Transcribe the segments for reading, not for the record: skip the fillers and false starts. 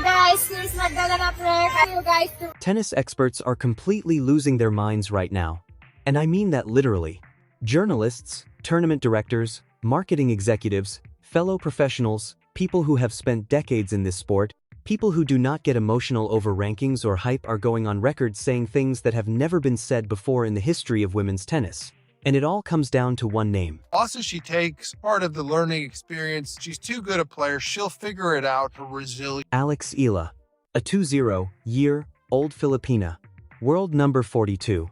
Hi guys, here's Magdalena Fręch. You guys to Tennis experts are completely losing their minds right now. And I mean that literally. Journalists, tournament directors, marketing executives, fellow professionals, people who have spent decades in this sport, people who do not get emotional over rankings or hype are going on record saying things that have never been said before in the history of women's tennis. And it all comes down to one name. Also, she takes part of the learning experience. She's too good a player. She'll figure it out. Her resilience. Alex Eala, a 20-year-old Filipina, world number 42.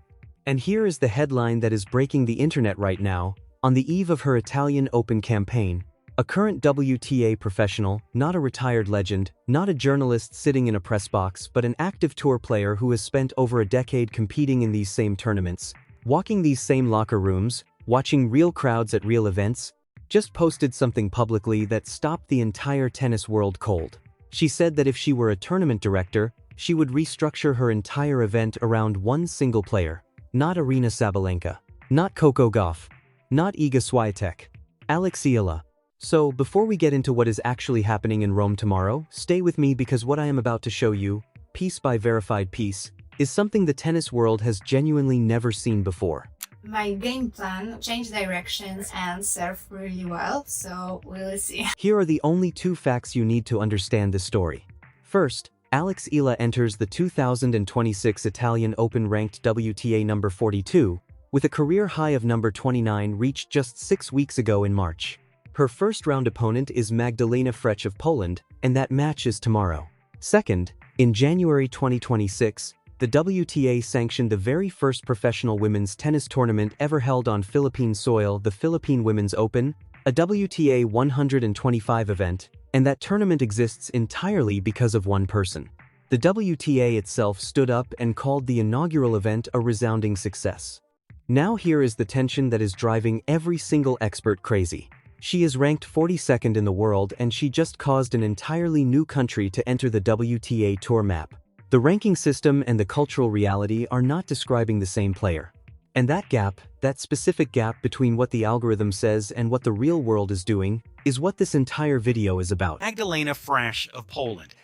And here is the headline that is breaking the internet right now. On the eve of her Italian Open campaign, a current WTA professional, not a retired legend, not a journalist sitting in a press box, but an active tour player who has spent over a decade competing in these same tournaments, walking these same locker rooms, watching real crowds at real events, just posted something publicly that stopped the entire tennis world cold. She said that if she were a tournament director, she would restructure her entire event around one single player. Not Aryna Sabalenka. Not Coco Gauff. Not Iga Swiatek. Alex Eala. So, before we get into what is actually happening in Rome tomorrow, stay with me because what I am about to show you, piece by verified piece, is something the tennis world has genuinely never seen before. my game plan, change directions and serve really well, so we'll see. Here are the only two facts you need to understand this story. First, Alex Eala enters the 2026 Italian Open ranked WTA number 42, with a career high of number 29 reached just 6 weeks ago in March. Her first-round opponent is Magdalena Fręch of Poland, and that match is tomorrow. Second, in January 2026, the WTA sanctioned the very first professional women's tennis tournament ever held on Philippine soil, the Philippine Women's Open, a WTA 125 event, and that tournament exists entirely because of one person. The WTA itself stood up and called the inaugural event a resounding success. Now here is the tension that is driving every single expert crazy. She is ranked 42nd in the world and she just caused an entirely new country to enter the WTA Tour map. The ranking system and the cultural reality are not describing the same player. And that gap, that specific gap between what the algorithm says and what the real world is doing, is what this entire video is about. Magdalena Fręch of Poland.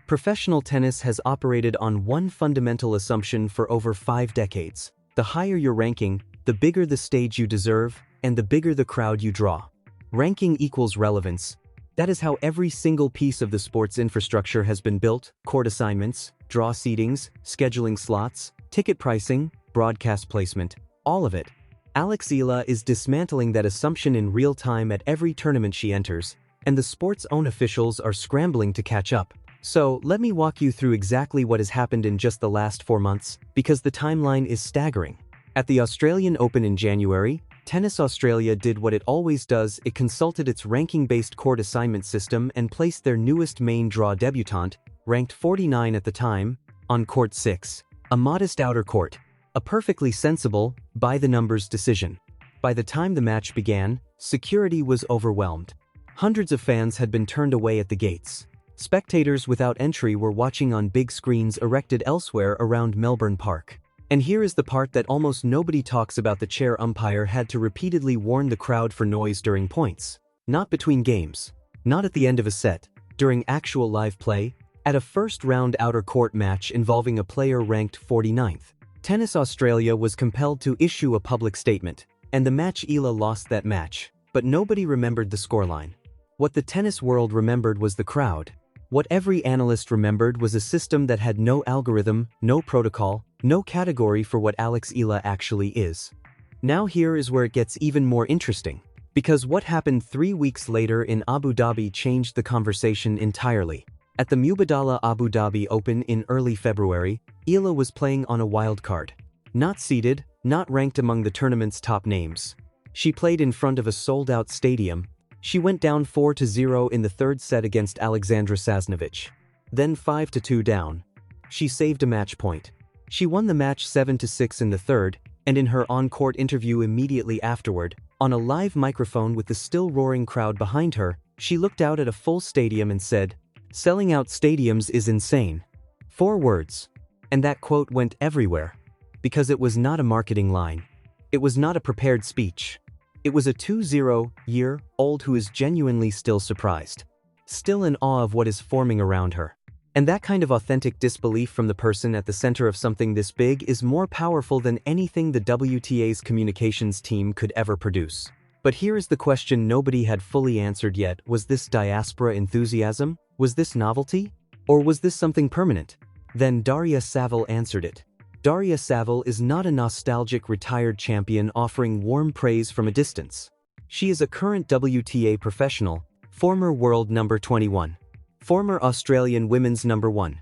Professional tennis has operated on one fundamental assumption for over 5 decades. The higher your ranking, the bigger the stage you deserve, and the bigger the crowd you draw. Ranking equals relevance. That is how every single piece of the sport's infrastructure has been built: court assignments, draw seedings, scheduling slots, ticket pricing, broadcast placement, all of it. Alex Eala is dismantling that assumption in real time at every tournament she enters, and the sport's own officials are scrambling to catch up. So, let me walk you through exactly what has happened in just the last 4 months, because the timeline is staggering. At the Australian Open in January, Tennis Australia did what it always does: it consulted its ranking-based court assignment system and placed their newest main draw debutante, ranked 49 at the time, on court 6, a modest outer court. A perfectly sensible, by-the-numbers decision. By the time the match began, security was overwhelmed. Hundreds of fans had been turned away at the gates. Spectators without entry were watching on big screens erected elsewhere around Melbourne Park. And here is the part that almost nobody talks about: the chair umpire had to repeatedly warn the crowd for noise during points. Not between games. Not at the end of a set. During actual live play. At a first-round outer court match involving a player ranked 49th. Tennis Australia was compelled to issue a public statement, and the match Eala lost that match, but nobody remembered the scoreline. What the tennis world remembered was the crowd. What every analyst remembered was a system that had no algorithm, no protocol, no category for what Alex Eala actually is. Now here is where it gets even more interesting, because what happened 3 weeks later in Abu Dhabi changed the conversation entirely. At the Mubadala Abu Dhabi Open in early February, Eala was playing on a wild card. Not seeded, not ranked among the tournament's top names. She played in front of a sold-out stadium. She went down 4-0 in the third set against Alexandra Sasnovich. Then 5-2 down. She saved a match point. She won the match 7-6 in the third, and in her on-court interview immediately afterward, on a live microphone with the still roaring crowd behind her, she looked out at a full stadium and said, "Selling out stadiums is insane." 4 words. And that quote went everywhere. Because it was not a marketing line. It was not a prepared speech. It was a 20-year-old who is genuinely still surprised. still in awe of what is forming around her. And that kind of authentic disbelief from the person at the center of something this big is more powerful than anything the WTA's communications team could ever produce. But here is the question nobody had fully answered yet: was this diaspora enthusiasm? Was this novelty? Or was this something permanent? Then Daria Saville answered it. Daria Saville is not a nostalgic retired champion offering warm praise from a distance. She is a current WTA professional, former world number 21. Former Australian women's number 1.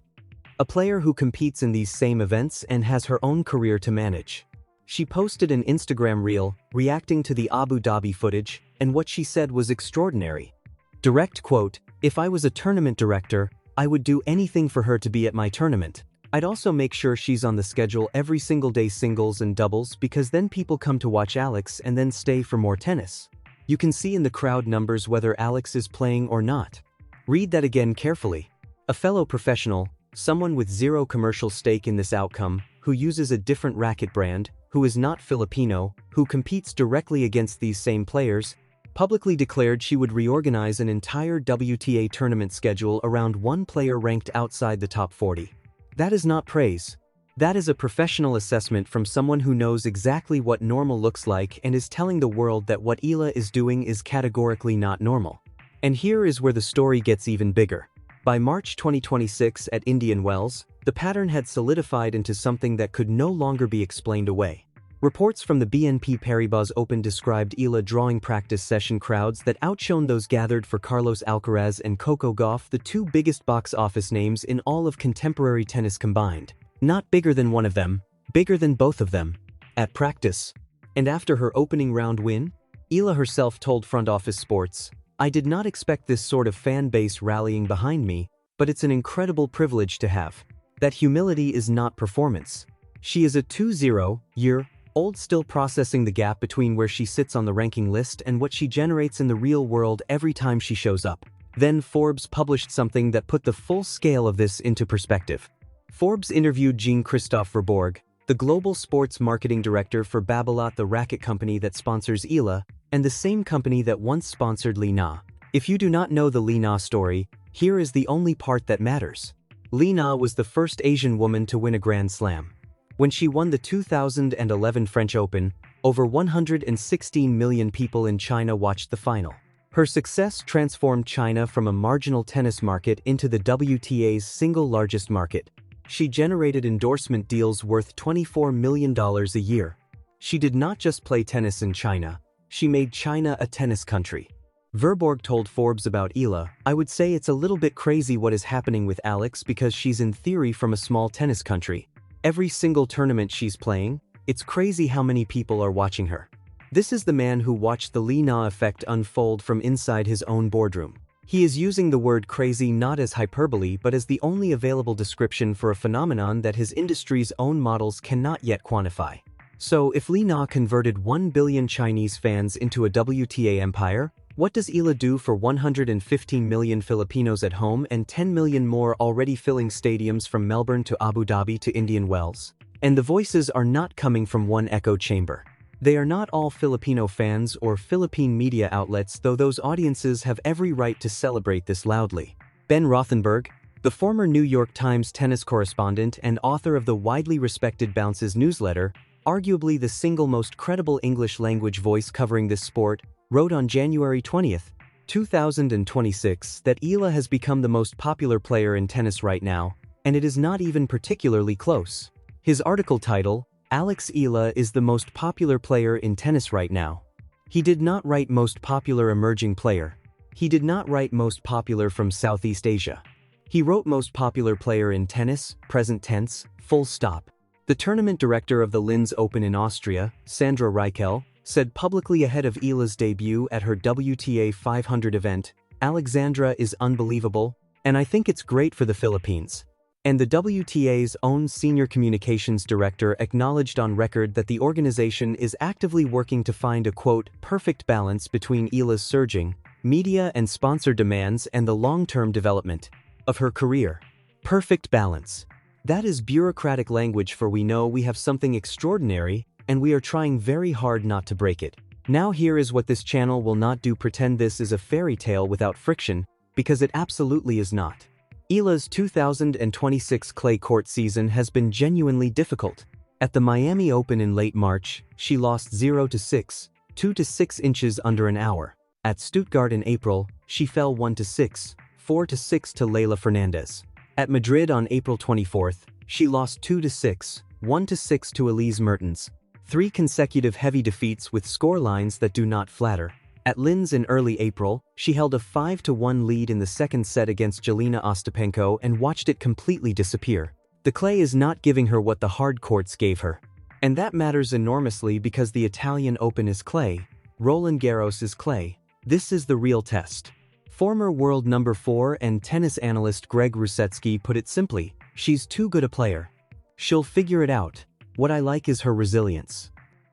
A player who competes in these same events and has her own career to manage. She posted an Instagram reel, reacting to the Abu Dhabi footage, and what she said was extraordinary. Direct quote, "If I was a tournament director, I would do anything for her to be at my tournament. I'd also make sure she's on the schedule every single day, singles and doubles, because then people come to watch Alex and then stay for more tennis. You can see in the crowd numbers whether Alex is playing or not." Read that again carefully. A fellow professional, someone with zero commercial stake in this outcome, who uses a different racket brand, who is not Filipino, who competes directly against these same players, publicly declared she would reorganize an entire WTA tournament schedule around one player ranked outside the top 40. That is not praise. That is a professional assessment from someone who knows exactly what normal looks like and is telling the world that what Eala is doing is categorically not normal. And here is where the story gets even bigger. By March 2026 at Indian Wells, the pattern had solidified into something that could no longer be explained away. Reports from the BNP Paribas Open described Eala drawing practice session crowds that outshone those gathered for Carlos Alcaraz and Coco Gauff, the two biggest box office names in all of contemporary tennis combined. Not bigger than one of them, bigger than both of them. At practice. And after her opening round win, Eala herself told Front Office Sports, "I did not expect this sort of fan base rallying behind me, but it's an incredible privilege to have. That humility is not performance." She is a 20-year-old still processing the gap between where she sits on the ranking list and what she generates in the real world every time she shows up. Then Forbes published something that put the full scale of this into perspective. Forbes interviewed Jean-Christophe Verbourg, the global sports marketing director for Babolat, the racket company that sponsors Eala, and the same company that once sponsored Li Na. If you do not know the Li Na story, here is the only part that matters. Li Na was the first Asian woman to win a Grand Slam. When she won the 2011 French Open, over 116 million people in China watched the final. Her success transformed China from a marginal tennis market into the WTA's single largest market. She generated endorsement deals worth $24 million a year. She did not just play tennis in China. She made China a tennis country. Verbourg told Forbes about Eala, "I would say it's a little bit crazy what is happening with Alex because she's in theory from a small tennis country. Every single tournament she's playing, it's crazy how many people are watching her." This is the man who watched the Li Na effect unfold from inside his own boardroom. He is using the word crazy not as hyperbole but as the only available description for a phenomenon that his industry's own models cannot yet quantify. So if Li Na converted 1 billion Chinese fans into a WTA empire, what does Eala do for 115 million Filipinos at home and 10 million more already filling stadiums from Melbourne to Abu Dhabi to Indian Wells? And the voices are not coming from one echo chamber. They are not all Filipino fans or Philippine media outlets, though those audiences have every right to celebrate this loudly. Ben Rothenberg, the former New York Times tennis correspondent and author of the widely respected Bounces newsletter, arguably the single most credible English-language voice covering this sport, wrote on January 20, 2026 that Eala has become the most popular player in tennis right now, and it is not even particularly close. His article title, "Alex Eala is the most popular player in tennis right now." He did not write most popular emerging player. He did not write most popular from Southeast Asia. He wrote most popular player in tennis, present tense, full stop. The tournament director of the Linz Open in Austria, Sandra Reichel, said publicly ahead of Eala's debut at her WTA 500 event, "Alexandra is unbelievable, and I think it's great for the Philippines." And the WTA's own senior communications director acknowledged on record that the organization is actively working to find a quote, "perfect balance between Eala's surging, media and sponsor demands and the long-term development of her career." Perfect balance. That is bureaucratic language, for we know we have something extraordinary, and we are trying very hard not to break it. Now here is what this channel will not do: pretend this is a fairy tale without friction. Because it absolutely is not. Eala's 2026 clay court season has been genuinely difficult. At the Miami Open in late March, she lost 0-6, 2-6 inches under an hour. At Stuttgart in April, she fell 1-6, 4-6 to Leylah Fernandez. At Madrid on April 24th, she lost 2-6, 1-6 to Elise Mertens. 3 consecutive heavy defeats with scorelines that do not flatter. At Linz in early April, she held a 5-1 lead in the second set against Jelena Ostapenko and watched it completely disappear. The clay is not giving her what the hard courts gave her. And that matters enormously because the Italian Open is clay, Roland Garros is clay. This is the real test. Former world number 4 and tennis analyst Greg Rusetsky put it simply, she's too good a player. She'll figure it out. What I like is her resilience.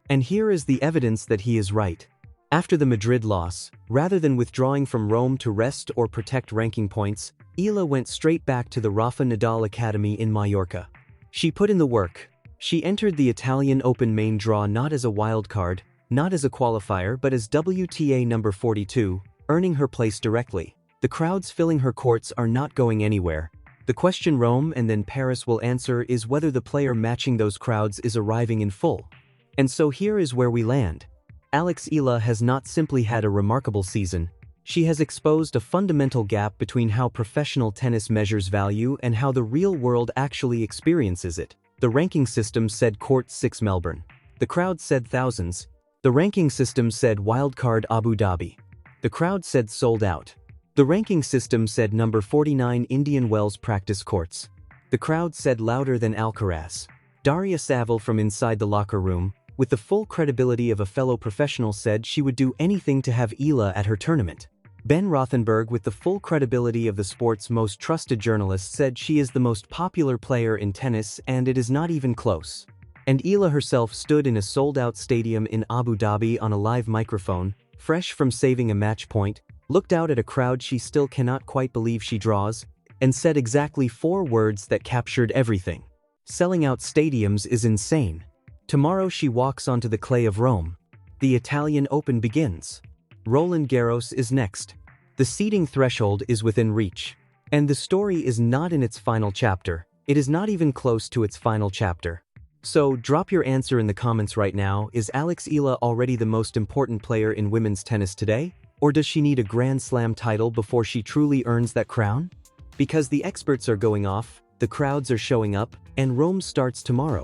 And here is the evidence that he is right. After the Madrid loss, rather than withdrawing from Rome to rest or protect ranking points, Eala went straight back to the Rafa Nadal Academy in Mallorca. She put in the work. She entered the Italian Open main draw not as a wild card, not as a qualifier but as WTA number 42, earning her place directly. The crowds filling her courts are not going anywhere. The question Rome and then Paris will answer is whether the player matching those crowds is arriving in full. And so here is where we land. Alex Eala has not simply had a remarkable season, she has exposed a fundamental gap between how professional tennis measures value and how the real world actually experiences it. The ranking system said Court 6 Melbourne. The crowd said thousands. The ranking system said wildcard Abu Dhabi. The crowd said sold out. The ranking system said number 49 Indian Wells practice courts. The crowd said louder than Alcaraz. Daria Saville from inside the locker room, with the full credibility of a fellow professional, said she would do anything to have Eala at her tournament. Ben Rothenberg, with the full credibility of the sport's most trusted journalist, said she is the most popular player in tennis and it is not even close. And Eala herself stood in a sold-out stadium in Abu Dhabi on a live microphone, fresh from saving a match point, looked out at a crowd she still cannot quite believe she draws, and said exactly 4 words that captured everything. Selling out stadiums is insane. Tomorrow she walks onto the clay of Rome. The Italian Open begins. Roland Garros is next. The seeding threshold is within reach. And the story is not in its final chapter. It is not even close to its final chapter. So drop your answer in the comments right now. Is Alex Eala already the most important player in women's tennis today? Or does she need a Grand Slam title before she truly earns that crown? Because the experts are going off, the crowds are showing up, and Rome starts tomorrow.